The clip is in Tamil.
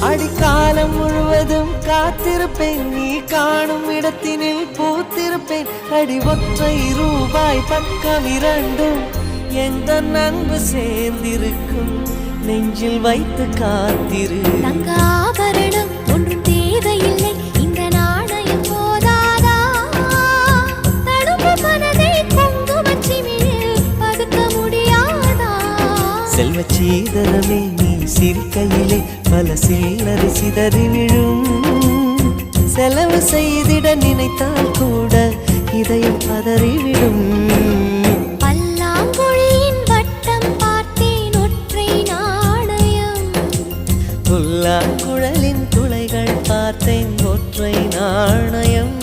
அடிக்காலம் முழுவதும் காத்திருப்பேன், நீ காணும் இடத்தினில் பூத்திருப்பேன். அடி ஒற்றை ரூபாய் பக்கம் இரண்டும் எந்த அன்பு சேர்ந்திருக்கும், நெஞ்சில் வைத்து காத்திரு. தங்க ஆபரணம் ஒன்றும் தேவையில்லை, இந்த நாணயம் போதாதா? தடுப்பு மனதை குங்குமச்சிமிழில் பதுக்க முடியாதா? செல்வ சீதரமே நீ சிரிக்கையிலே பல சில்லறை சிதறி விழும். செலவு செய்திட நினைத்தால் கூட இதயம் பதறிவிடும். பல்லாங்குழியின் வட்டம் பார்த்தேன் ஒற்றை நாணயம், புல்லாங்குழலின் துளைகள் பார்த்தேன் ஒற்றை நாணயம்.